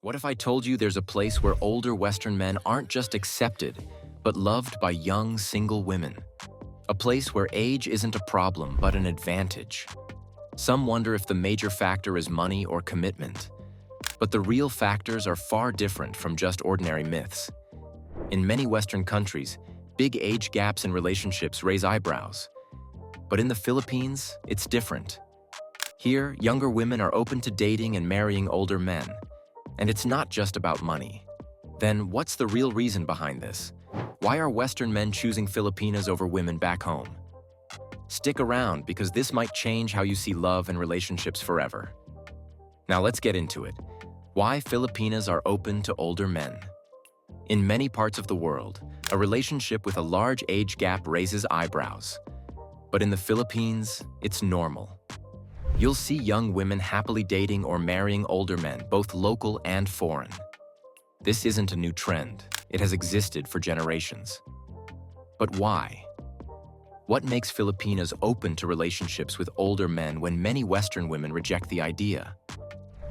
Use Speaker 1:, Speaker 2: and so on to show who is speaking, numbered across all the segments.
Speaker 1: What if I told you there's a place where older Western men aren't just accepted, but loved by young, single women? A place where age isn't a problem, but an advantage. Some wonder if the major factor is money or commitment. But the real factors are far different from just ordinary myths. In many Western countries, big age gaps in relationships raise eyebrows. But in the Philippines, it's different. Here, younger women are open to dating and marrying older men. And it's not just about money. Then what's the real reason behind this? Why are Western men choosing Filipinas over women back home? Stick around because this might change how you see love and relationships forever. Now let's get into it. Why Filipinas are open to older men. In many parts of the world, a relationship with a large age gap raises eyebrows. But in the Philippines, it's normal. You'll see young women happily dating or marrying older men, both local and foreign. This isn't a new trend. It has existed for generations. But why? What makes Filipinas open to relationships with older men when many Western women reject the idea?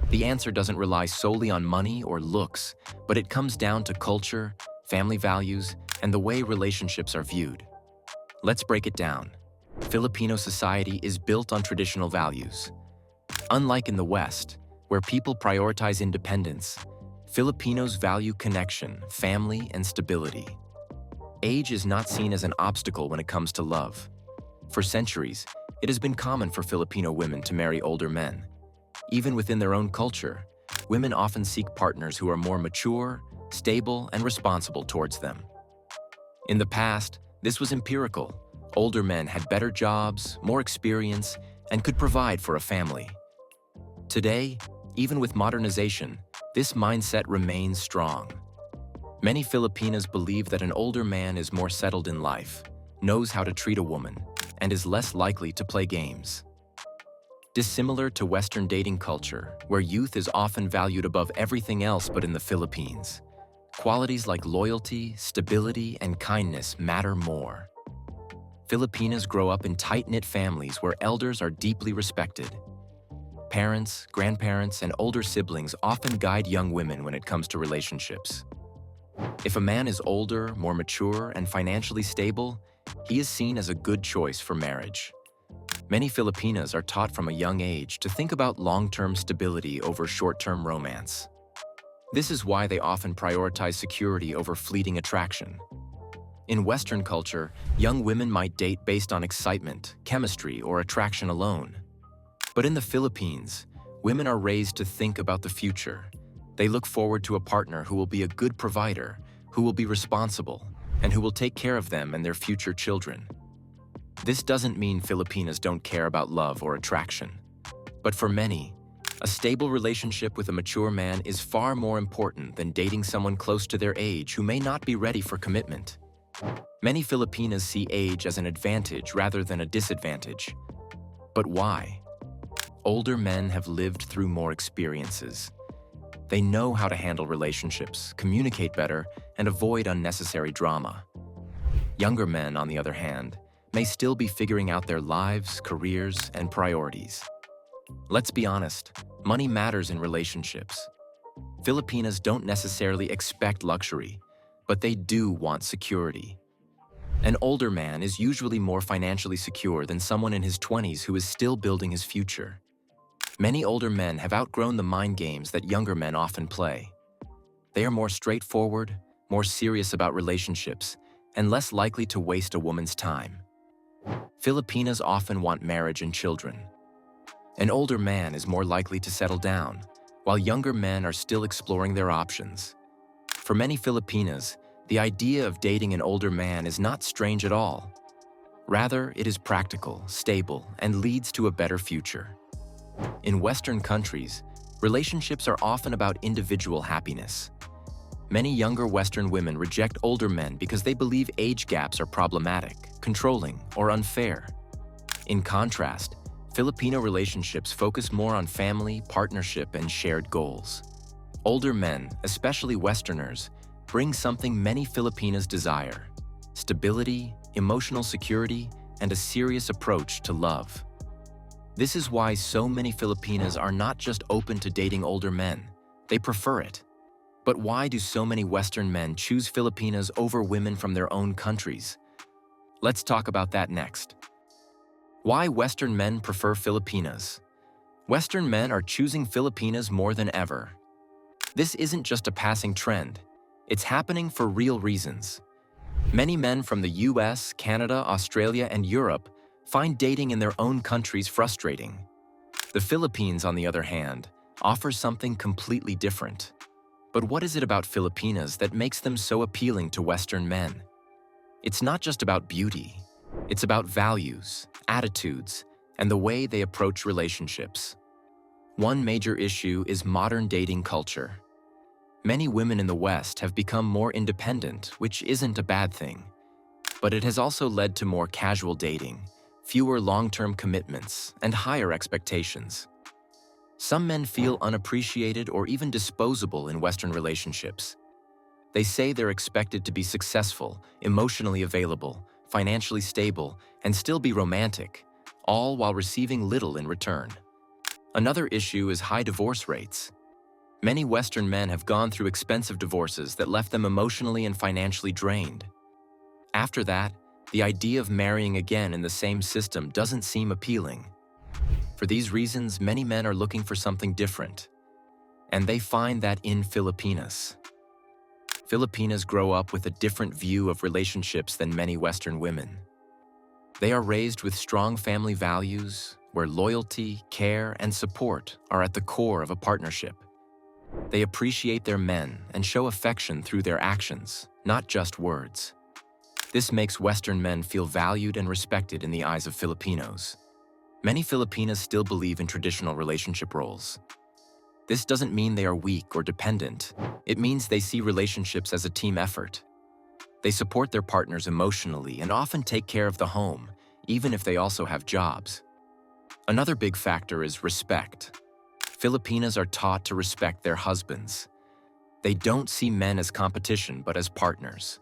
Speaker 1: The answer doesn't rely solely on money or looks, but it comes down to culture, family values, and the way relationships are viewed. Let's break it down. Filipino society is built on traditional values. Unlike in the West, where people prioritize independence, Filipinos value connection, family, and stability. Age is not seen as an obstacle when it comes to love. For centuries, it has been common for Filipino women to marry older men. Even within their own culture, women often seek partners who are more mature, stable, and responsible towards them. In the past, this was empirical. Older men had better jobs, more experience, and could provide for a family. Today, even with modernization, this mindset remains strong. Many Filipinas believe that an older man is more settled in life, knows how to treat a woman, and is less likely to play games. Dissimilar to Western dating culture, where youth is often valued above everything else but in the Philippines, qualities like loyalty, stability, and kindness matter more. Filipinas grow up in tight-knit families where elders are deeply respected. Parents, grandparents, and older siblings often guide young women when it comes to relationships. If a man is older, more mature, and financially stable, he is seen as a good choice for marriage. Many Filipinas are taught from a young age to think about long-term stability over short-term romance. This is why they often prioritize security over fleeting attraction. In Western culture, young women might date based on excitement, chemistry, or attraction alone. But in the Philippines, women are raised to think about the future. They look forward to a partner who will be a good provider, who will be responsible, and who will take care of them and their future children. This doesn't mean Filipinas don't care about love or attraction. But for many, a stable relationship with a mature man is far more important than dating someone close to their age who may not be ready for commitment. Many Filipinas see age as an advantage rather than a disadvantage. But why? Older men have lived through more experiences. They know how to handle relationships, communicate better, and avoid unnecessary drama. Younger men, on the other hand, may still be figuring out their lives, careers, and priorities. Let's be honest, money matters in relationships. Filipinas don't necessarily expect luxury, but they do want security. An older man is usually more financially secure than someone in his 20s who is still building his future. Many older men have outgrown the mind games that younger men often play. They are more straightforward, more serious about relationships, and less likely to waste a woman's time. Filipinas often want marriage and children. An older man is more likely to settle down, while younger men are still exploring their options. For many Filipinas, the idea of dating an older man is not strange at all. Rather, it is practical, stable, and leads to a better future. In Western countries, relationships are often about individual happiness. Many younger Western women reject older men because they believe age gaps are problematic, controlling, or unfair. In contrast, Filipino relationships focus more on family, partnership, and shared goals. Older men, especially Westerners, bring something many Filipinas desire: stability, emotional security, and a serious approach to love. This is why so many Filipinas are not just open to dating older men, They prefer it. But why do so many Western men choose Filipinas over women from their own countries? Let's talk about that next. Why Western men prefer Filipinas? Western men are choosing Filipinas more than ever. This isn't just a passing trend. It's happening for real reasons. Many men from the US, Canada, Australia, and Europe find dating in their own countries frustrating. The Philippines, on the other hand, offers something completely different. But what is it about Filipinas that makes them so appealing to Western men? It's not just about beauty. It's about values, attitudes, and the way they approach relationships. One major issue is modern dating culture. Many women in the West have become more independent, which isn't a bad thing. But it has also led to more casual dating, fewer long-term commitments, and higher expectations. Some men feel unappreciated or even disposable in Western relationships. They say they're expected to be successful, emotionally available, financially stable, and still be romantic, all while receiving little in return. Another issue is high divorce rates. Many Western men have gone through expensive divorces that left them emotionally and financially drained. After that, the idea of marrying again in the same system doesn't seem appealing. For these reasons, many men are looking for something different. And they find that in Filipinas. Filipinas grow up with a different view of relationships than many Western women. They are raised with strong family values, where loyalty, care, and support are at the core of a partnership. They appreciate their men and show affection through their actions, not just words. This makes Western men feel valued and respected in the eyes of Filipinos. Many Filipinas still believe in traditional relationship roles. This doesn't mean they are weak or dependent. It means they see relationships as a team effort. They support their partners emotionally and often take care of the home, even if they also have jobs. Another big factor is respect. Filipinas are taught to respect their husbands. They don't see men as competition, but as partners.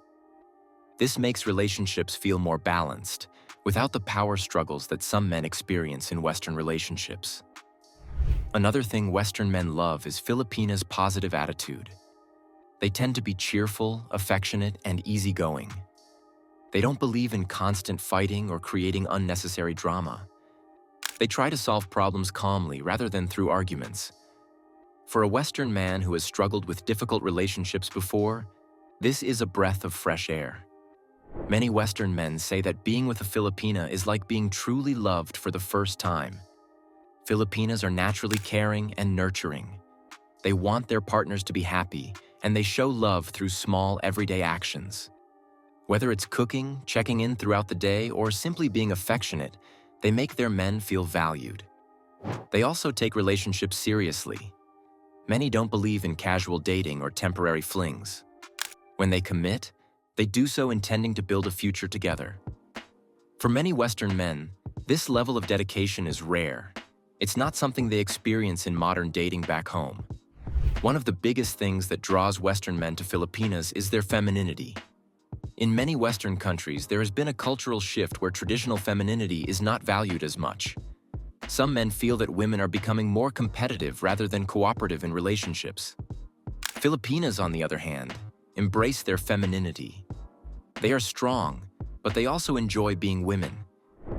Speaker 1: This makes relationships feel more balanced, without the power struggles that some men experience in Western relationships. Another thing Western men love is Filipinas' positive attitude. They tend to be cheerful, affectionate, and easygoing. They don't believe in constant fighting or creating unnecessary drama. They try to solve problems calmly rather than through arguments. For a Western man who has struggled with difficult relationships before, this is a breath of fresh air. Many Western men say that being with a Filipina is like being truly loved for the first time. Filipinas are naturally caring and nurturing. They want their partners to be happy, and they show love through small, everyday actions. Whether it's cooking, checking in throughout the day, or simply being affectionate, they make their men feel valued. They also take relationships seriously. Many don't believe in casual dating or temporary flings. When they commit, they do so intending to build a future together. For many Western men, this level of dedication is rare. It's not something they experience in modern dating back home. One of the biggest things that draws Western men to Filipinas is their femininity. In many Western countries, there has been a cultural shift where traditional femininity is not valued as much. Some men feel that women are becoming more competitive rather than cooperative in relationships. Filipinas, on the other hand, embrace their femininity. They are strong, but they also enjoy being women.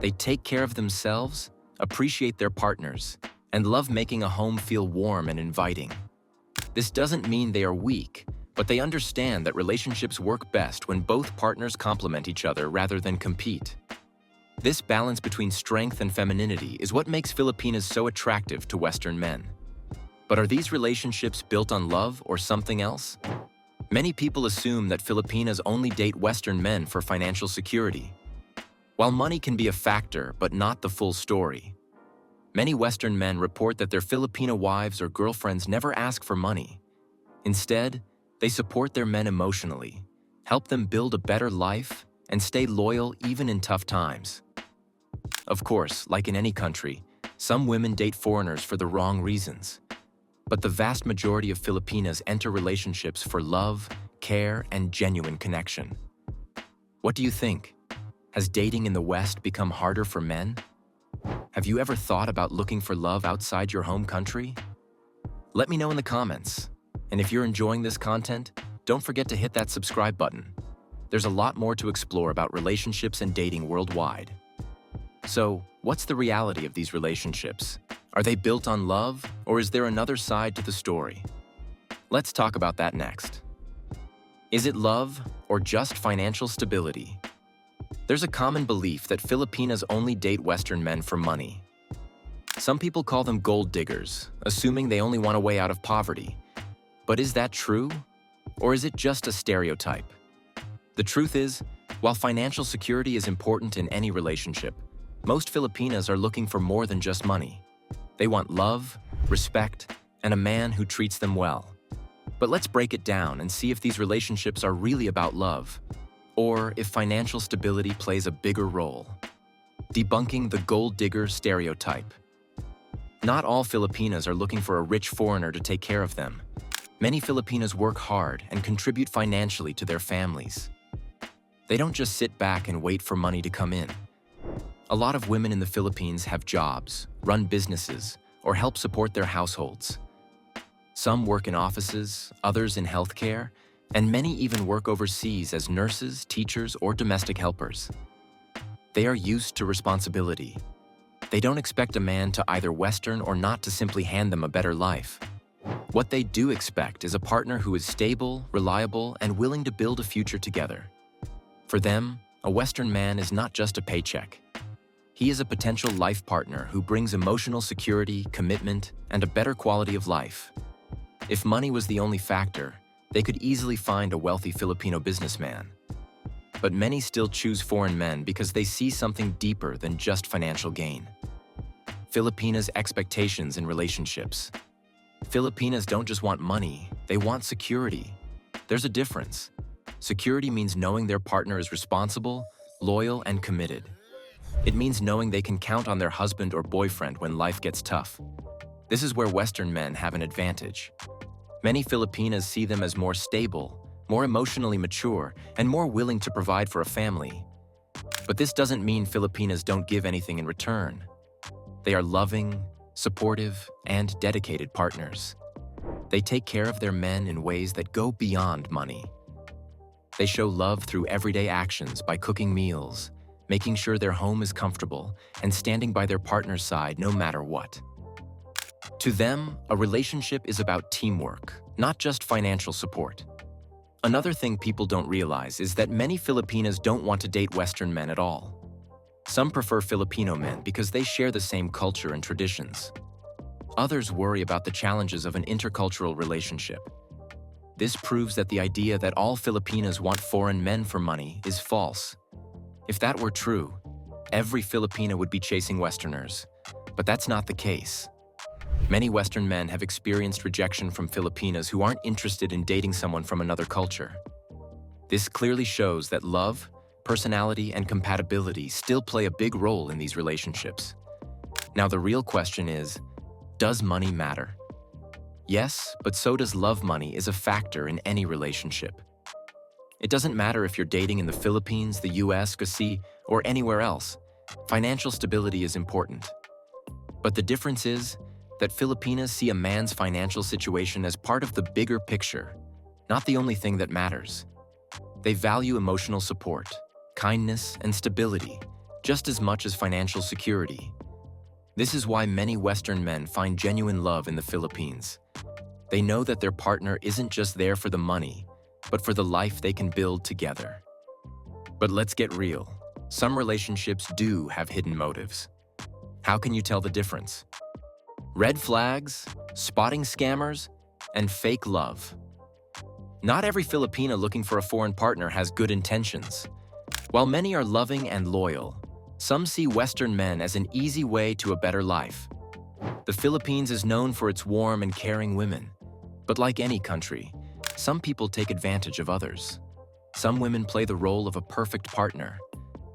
Speaker 1: They take care of themselves, appreciate their partners, and love making a home feel warm and inviting. This doesn't mean they are weak, but they understand that relationships work best when both partners complement each other rather than compete. This balance between strength and femininity is what makes Filipinas so attractive to Western men. But are these relationships built on love or something else? Many people assume that Filipinas only date Western men for financial security. While money can be a factor, but not the full story. Many Western men report that their Filipina wives or girlfriends never ask for money. Instead, they support their men emotionally, help them build a better life, and stay loyal even in tough times. Of course, like in any country, some women date foreigners for the wrong reasons. But the vast majority of Filipinas enter relationships for love, care, and genuine connection. What do you think? Has dating in the West become harder for men? Have you ever thought about looking for love outside your home country? Let me know in the comments. And if you're enjoying this content, don't forget to hit that subscribe button. There's a lot more to explore about relationships and dating worldwide. So, what's the reality of these relationships? Are they built on love, or is there another side to the story? Let's talk about that next. Is it love or just financial stability? There's a common belief that Filipinas only date Western men for money. Some people call them gold diggers, assuming they only want a way out of poverty. But is that true? Or is it just a stereotype? The truth is, while financial security is important in any relationship, most Filipinas are looking for more than just money. They want love, respect, and a man who treats them well. But let's break it down and see if these relationships are really about love, or if financial stability plays a bigger role. Debunking the gold digger stereotype. Not all Filipinas are looking for a rich foreigner to take care of them. Many Filipinas work hard and contribute financially to their families. They don't just sit back and wait for money to come in. A lot of women in the Philippines have jobs, run businesses, or help support their households. Some work in offices, others in healthcare, and many even work overseas as nurses, teachers, or domestic helpers. They are used to responsibility. They don't expect a man to either Western or not to simply hand them a better life. What they do expect is a partner who is stable, reliable, and willing to build a future together. For them, a Western man is not just a paycheck. He is a potential life partner who brings emotional security, commitment, and a better quality of life. If money was the only factor, they could easily find a wealthy Filipino businessman. But many still choose foreign men because they see something deeper than just financial gain. Filipinas' expectations in relationships. Filipinas don't just want money, they want security. There's a difference. Security means knowing their partner is responsible, loyal, and committed. It means knowing they can count on their husband or boyfriend when life gets tough. This is where Western men have an advantage. Many Filipinas see them as more stable, more emotionally mature, and more willing to provide for a family. But this doesn't mean Filipinas don't give anything in return. They are loving, supportive, and dedicated partners. They take care of their men in ways that go beyond money. They show love through everyday actions by cooking meals, making sure their home is comfortable, and standing by their partner's side no matter what. To them, a relationship is about teamwork, not just financial support. Another thing people don't realize is that many Filipinas don't want to date Western men at all. Some prefer Filipino men because they share the same culture and traditions. Others worry about the challenges of an intercultural relationship. This proves that the idea that all Filipinas want foreign men for money is false. If that were true, every Filipina would be chasing Westerners. But that's not the case. Many Western men have experienced rejection from Filipinas who aren't interested in dating someone from another culture. This clearly shows that love, personality, and compatibility still play a big role in these relationships. Now the real question is, does money matter? Yes, but so does love. Money is a factor in any relationship. It doesn't matter if you're dating in the Philippines, the US, or anywhere else. Financial stability is important. But the difference is that Filipinas see a man's financial situation as part of the bigger picture, not the only thing that matters. They value emotional support, kindness, and stability just as much as financial security. This is why many Western men find genuine love in the Philippines. They know that their partner isn't just there for the money, but for the life they can build together. But let's get real. Some relationships do have hidden motives. How can you tell the difference? Red flags, spotting scammers, and fake love. Not every Filipina looking for a foreign partner has good intentions. While many are loving and loyal, some see Western men as an easy way to a better life. The Philippines is known for its warm and caring women. But like any country, some people take advantage of others. Some women play the role of a perfect partner,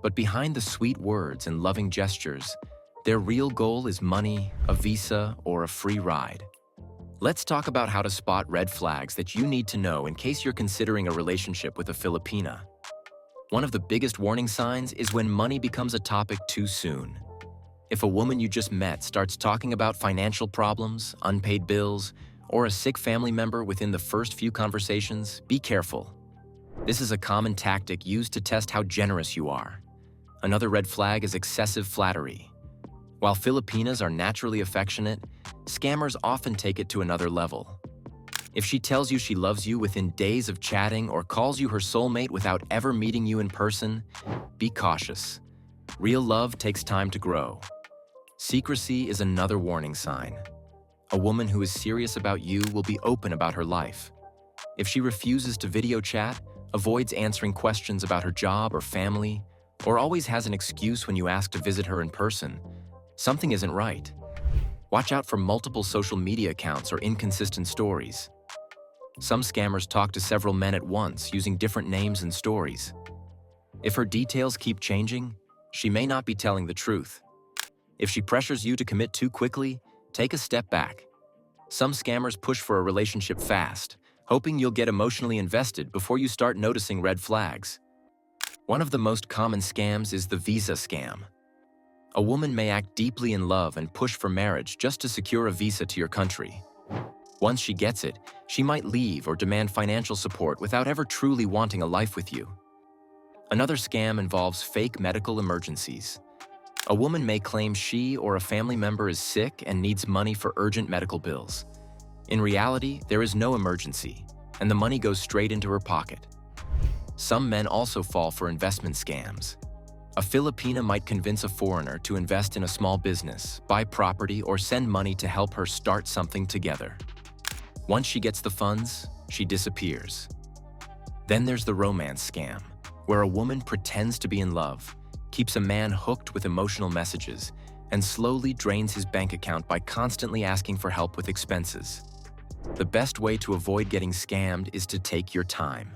Speaker 1: but behind the sweet words and loving gestures, their real goal is money, a visa, or a free ride. Let's talk about how to spot red flags that you need to know in case you're considering a relationship with a Filipina. One of the biggest warning signs is when money becomes a topic too soon. If a woman you just met starts talking about financial problems, unpaid bills, or a sick family member within the first few conversations, be careful. This is a common tactic used to test how generous you are. Another red flag is excessive flattery. While Filipinas are naturally affectionate, scammers often take it to another level. If she tells you she loves you within days of chatting or calls you her soulmate without ever meeting you in person, be cautious. Real love takes time to grow. Secrecy is another warning sign. A woman who is serious about you will be open about her life. If she refuses to video chat, avoids answering questions about her job or family, or always has an excuse when you ask to visit her in person, something isn't right. Watch out for multiple social media accounts or inconsistent stories. Some scammers talk to several men at once using different names and stories. If her details keep changing, she may not be telling the truth. If she pressures you to commit too quickly, take a step back. Some scammers push for a relationship fast, hoping you'll get emotionally invested before you start noticing red flags. One of the most common scams is the visa scam. A woman may act deeply in love and push for marriage just to secure a visa to your country. Once she gets it, she might leave or demand financial support without ever truly wanting a life with you. Another scam involves fake medical emergencies. A woman may claim she or a family member is sick and needs money for urgent medical bills. In reality, there is no emergency, and the money goes straight into her pocket. Some men also fall for investment scams. A Filipina might convince a foreigner to invest in a small business, buy property, or send money to help her start something together. Once she gets the funds, she disappears. Then there's the romance scam, where a woman pretends to be in love, keeps a man hooked with emotional messages, and slowly drains his bank account by constantly asking for help with expenses. The best way to avoid getting scammed is to take your time.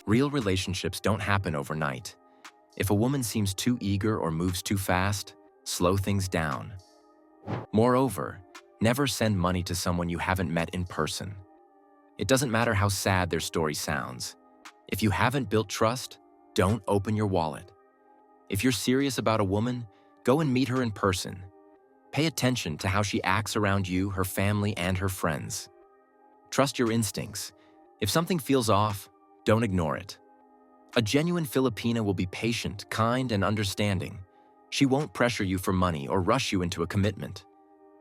Speaker 1: Real relationships don't happen overnight. If a woman seems too eager or moves too fast, slow things down. Moreover, never send money to someone you haven't met in person. It doesn't matter how sad their story sounds. If you haven't built trust, don't open your wallet. If you're serious about a woman, go and meet her in person. Pay attention to how she acts around you, her family, and her friends. Trust your instincts. If something feels off, don't ignore it. A genuine Filipina will be patient, kind, and understanding. She won't pressure you for money or rush you into a commitment.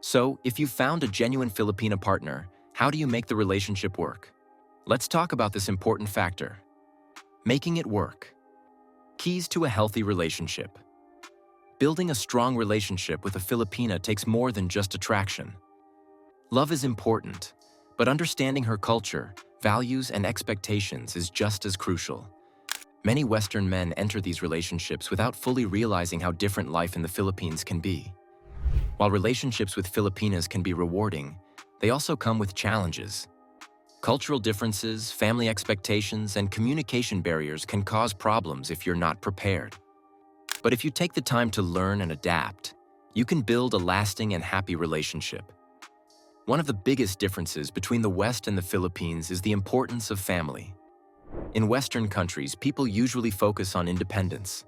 Speaker 1: So, if you've found a genuine Filipina partner, how do you make the relationship work? Let's talk about this important factor. Making it work. Keys to a healthy relationship. Building a strong relationship with a Filipina takes more than just attraction. Love is important, but understanding her culture, values, and expectations is just as crucial. Many Western men enter these relationships without fully realizing how different life in the Philippines can be. While relationships with Filipinas can be rewarding, they also come with challenges. Cultural differences, family expectations, and communication barriers can cause problems if you're not prepared. But if you take the time to learn and adapt, you can build a lasting and happy relationship. One of the biggest differences between the West and the Philippines is the importance of family. In Western countries, people usually focus on independence.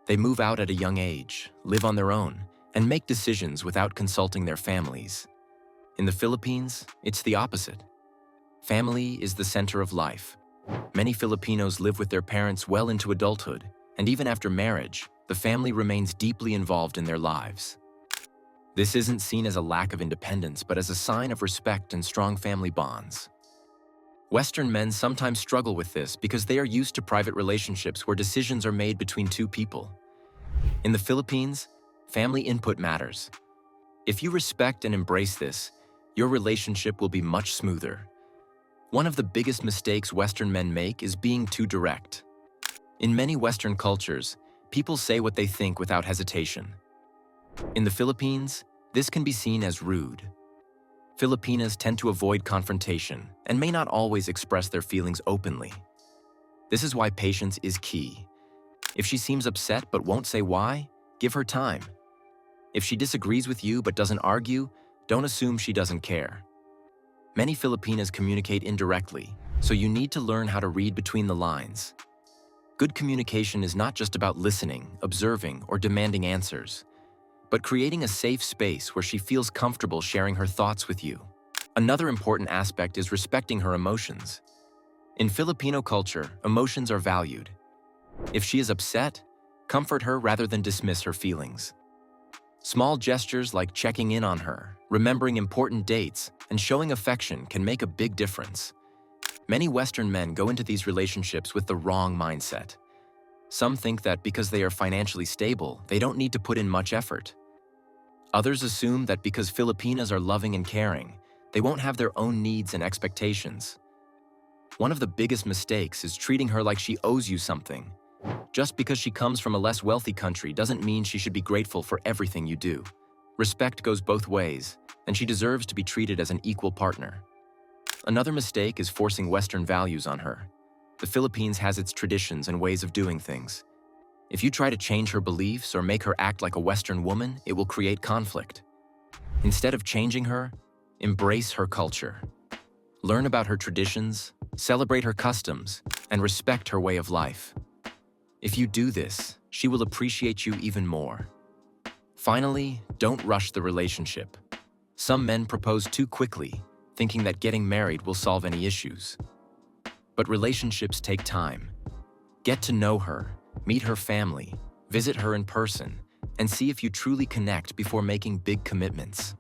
Speaker 1: They move out at a young age, live on their own, and make decisions without consulting their families. In the Philippines, it's the opposite. Family is the center of life. Many Filipinos live with their parents well into adulthood, and even after marriage, the family remains deeply involved in their lives. This isn't seen as a lack of independence, but as a sign of respect and strong family bonds. Western men sometimes struggle with this because they are used to private relationships where decisions are made between two people. In the Philippines, family input matters. If you respect and embrace this, your relationship will be much smoother. One of the biggest mistakes Western men make is being too direct. In many Western cultures, people say what they think without hesitation. In the Philippines, this can be seen as rude. Filipinas tend to avoid confrontation and may not always express their feelings openly. This is why patience is key. If she seems upset but won't say why, give her time. If she disagrees with you but doesn't argue, don't assume she doesn't care. Many Filipinas communicate indirectly, so you need to learn how to read between the lines. Good communication is not just about listening, observing, or demanding answers, but creating a safe space where she feels comfortable sharing her thoughts with you. Another important aspect is respecting her emotions. In Filipino culture, emotions are valued. If she is upset, comfort her rather than dismiss her feelings. Small gestures like checking in on her, remembering important dates, and showing affection can make a big difference. Many Western men go into these relationships with the wrong mindset. Some think that because they are financially stable, they don't need to put in much effort. Others assume that because Filipinas are loving and caring, they won't have their own needs and expectations. One of the biggest mistakes is treating her like she owes you something. Just because she comes from a less wealthy country doesn't mean she should be grateful for everything you do. Respect goes both ways, and she deserves to be treated as an equal partner. Another mistake is forcing Western values on her. The Philippines has its traditions and ways of doing things. If you try to change her beliefs or make her act like a Western woman, it will create conflict. Instead of changing her, embrace her culture. Learn about her traditions, celebrate her customs, and respect her way of life. If you do this, she will appreciate you even more. Finally, don't rush the relationship. Some men propose too quickly, thinking that getting married will solve any issues. But relationships take time. Get to know her, meet her family, visit her in person, and see if you truly connect before making big commitments.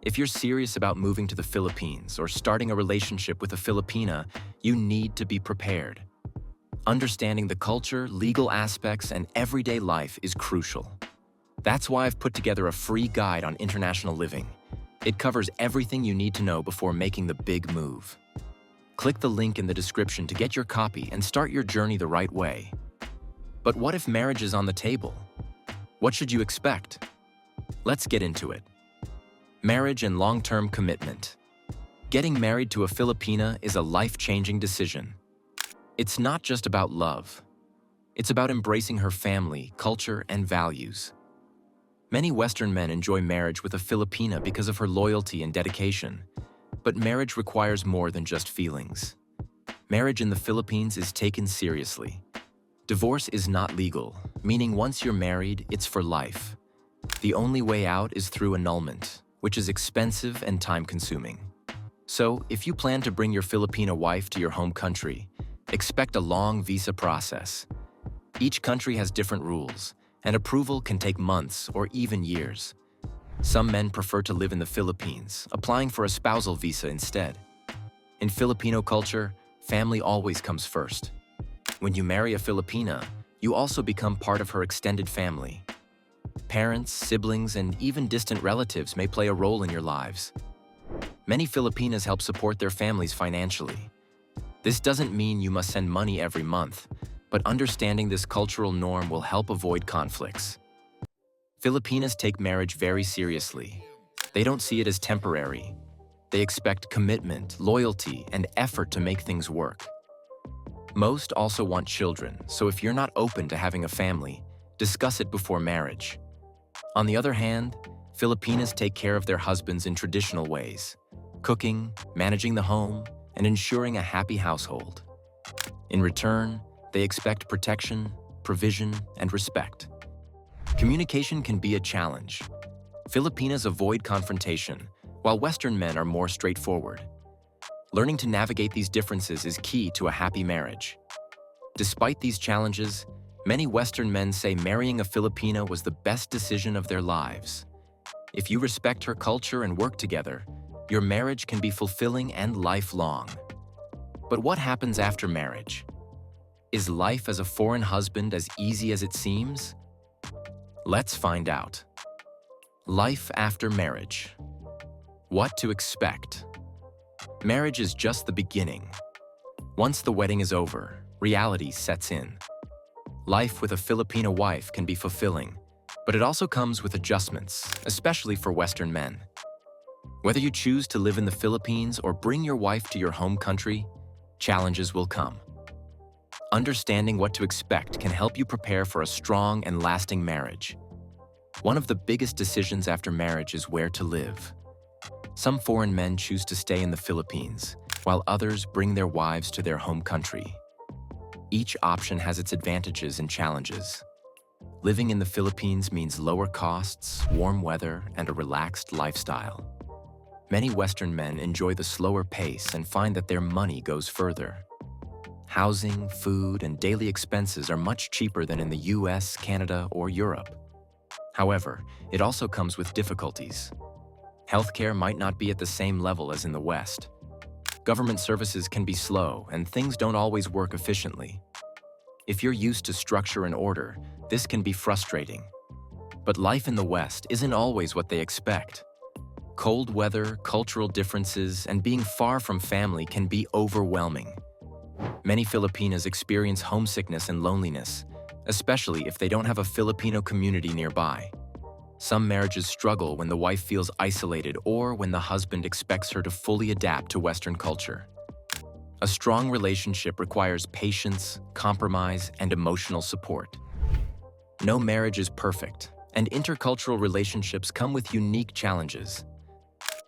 Speaker 1: If you're serious about moving to the Philippines or starting a relationship with a Filipina, you need to be prepared. Understanding the culture, legal aspects, and everyday life is crucial. That's why I've put together a free guide on international living. It covers everything you need to know before making the big move. Click the link in the description to get your copy and start your journey the right way. But what if marriage is on the table? What should you expect? Let's get into it. Marriage and long-term commitment. Getting married to a Filipina is a life-changing decision. It's not just about love. It's about embracing her family, culture, and values. Many Western men enjoy marriage with a Filipina because of her loyalty and dedication. But marriage requires more than just feelings. Marriage in the Philippines is taken seriously. Divorce is not legal, meaning once you're married, it's for life. The only way out is through annulment, which is expensive and time-consuming. So, if you plan to bring your Filipina wife to your home country, expect a long visa process. Each country has different rules, and approval can take months or even years. Some men prefer to live in the Philippines, applying for a spousal visa instead. In Filipino culture, family always comes first. When you marry a Filipina, you also become part of her extended family. Parents, siblings, and even distant relatives may play a role in your lives. Many Filipinas help support their families financially. This doesn't mean you must send money every month, but understanding this cultural norm will help avoid conflicts. Filipinas take marriage very seriously. They don't see it as temporary. They expect commitment, loyalty, and effort to make things work. Most also want children, so if you're not open to having a family, discuss it before marriage. On the other hand, Filipinas take care of their husbands in traditional ways: cooking, managing the home, and ensuring a happy household. In return, they expect protection, provision, and respect. Communication can be a challenge. Filipinas avoid confrontation, while Western men are more straightforward. Learning to navigate these differences is key to a happy marriage. Despite these challenges, many Western men say marrying a Filipina was the best decision of their lives. If you respect her culture and work together, your marriage can be fulfilling and lifelong. But what happens after marriage? Is life as a foreign husband as easy as it seems? Let's find out. Life after marriage. What to expect? Marriage is just the beginning. Once the wedding is over, reality sets in. Life with a Filipina wife can be fulfilling, but it also comes with adjustments, especially for Western men. Whether you choose to live in the Philippines or bring your wife to your home country, challenges will come. Understanding what to expect can help you prepare for a strong and lasting marriage. One of the biggest decisions after marriage is where to live. Some foreign men choose to stay in the Philippines, while others bring their wives to their home country. Each option has its advantages and challenges. Living in the Philippines means lower costs, warm weather, and a relaxed lifestyle. Many Western men enjoy the slower pace and find that their money goes further. Housing, food, and daily expenses are much cheaper than in the US, Canada, or Europe. However, it also comes with difficulties. Healthcare might not be at the same level as in the West. Government services can be slow, and things don't always work efficiently. If you're used to structure and order, this can be frustrating. But life in the West isn't always what they expect. Cold weather, cultural differences, and being far from family can be overwhelming. Many Filipinas experience homesickness and loneliness, especially if they don't have a Filipino community nearby. Some marriages struggle when the wife feels isolated or when the husband expects her to fully adapt to Western culture. A strong relationship requires patience, compromise, and emotional support. No marriage is perfect, and intercultural relationships come with unique challenges.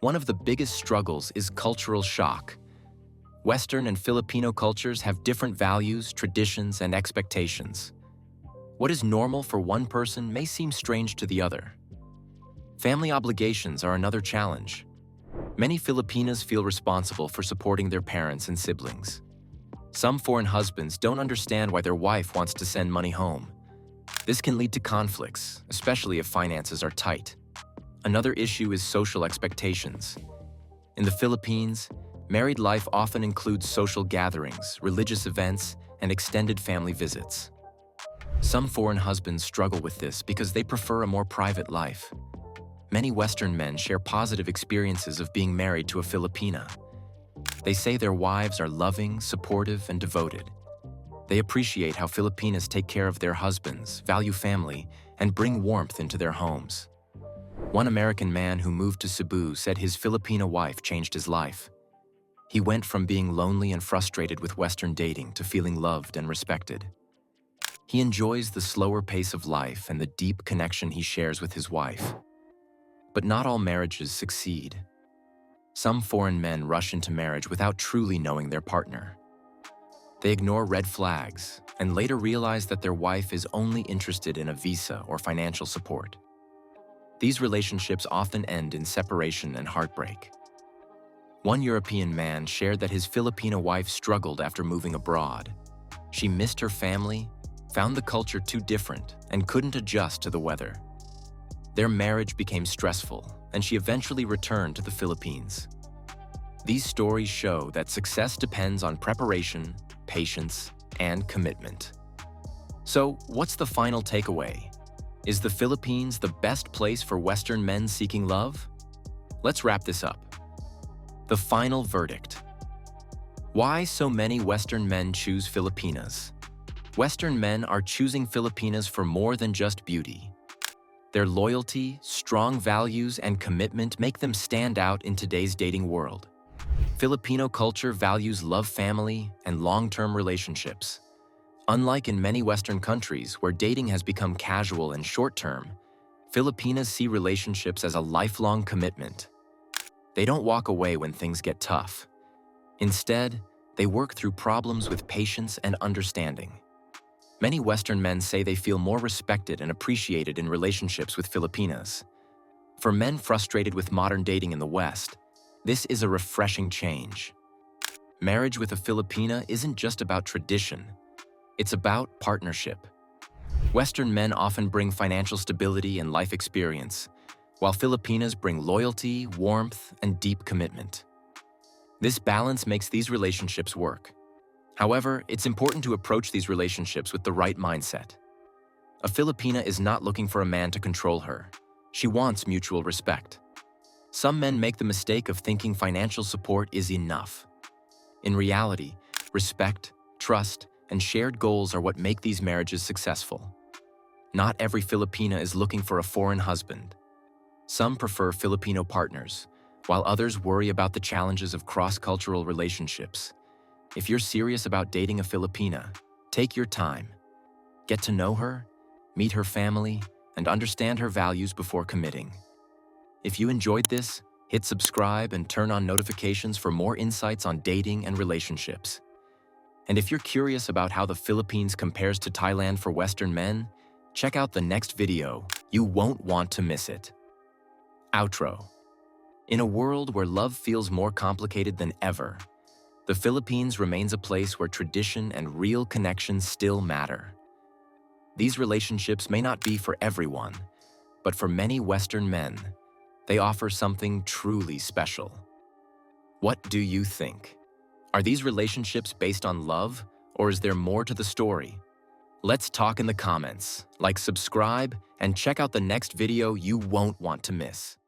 Speaker 1: One of the biggest struggles is cultural shock. Western and Filipino cultures have different values, traditions, and expectations. What is normal for one person may seem strange to the other. Family obligations are another challenge. Many Filipinas feel responsible for supporting their parents and siblings. Some foreign husbands don't understand why their wife wants to send money home. This can lead to conflicts, especially if finances are tight. Another issue is social expectations. In the Philippines, married life often includes social gatherings, religious events, and extended family visits. Some foreign husbands struggle with this because they prefer a more private life. Many Western men share positive experiences of being married to a Filipina. They say their wives are loving, supportive, and devoted. They appreciate how Filipinas take care of their husbands, value family, and bring warmth into their homes. One American man who moved to Cebu said his Filipina wife changed his life. He went from being lonely and frustrated with Western dating to feeling loved and respected. He enjoys the slower pace of life and the deep connection he shares with his wife. But not all marriages succeed. Some foreign men rush into marriage without truly knowing their partner. They ignore red flags and later realize that their wife is only interested in a visa or financial support. These relationships often end in separation and heartbreak. One European man shared that his Filipino wife struggled after moving abroad. She missed her family, found the culture too different, and couldn't adjust to the weather. Their marriage became stressful, and she eventually returned to the Philippines. These stories show that success depends on preparation, patience, and commitment. So, what's the final takeaway? Is the Philippines the best place for Western men seeking love? Let's wrap this up. The final verdict. Why so many Western men choose Filipinas? Western men are choosing Filipinas for more than just beauty. Their loyalty, strong values, and commitment make them stand out in today's dating world. Filipino culture values love, family, and long-term relationships. Unlike in many Western countries where dating has become casual and short-term, Filipinas see relationships as a lifelong commitment. They don't walk away when things get tough. Instead, they work through problems with patience and understanding. Many Western men say they feel more respected and appreciated in relationships with Filipinas. For men frustrated with modern dating in the West, this is a refreshing change. Marriage with a Filipina isn't just about tradition. It's about partnership. Western men often bring financial stability and life experience, while Filipinas bring loyalty, warmth, and deep commitment. This balance makes these relationships work. However, it's important to approach these relationships with the right mindset. A Filipina is not looking for a man to control her. She wants mutual respect. Some men make the mistake of thinking financial support is enough. In reality, respect, trust, and shared goals are what make these marriages successful. Not every Filipina is looking for a foreign husband. Some prefer Filipino partners, while others worry about the challenges of cross-cultural relationships. If you're serious about dating a Filipina, take your time. Get to know her, meet her family, and understand her values before committing. If you enjoyed this, hit subscribe and turn on notifications for more insights on dating and relationships. And if you're curious about how the Philippines compares to Thailand for Western men, check out the next video. You won't want to miss it. Outro. In a world where love feels more complicated than ever, the Philippines remains a place where tradition and real connection still matter. These relationships may not be for everyone, but for many Western men, they offer something truly special. What do you think? Are these relationships based on love, or is there more to the story? Let's talk in the comments, subscribe, and check out the next video you won't want to miss.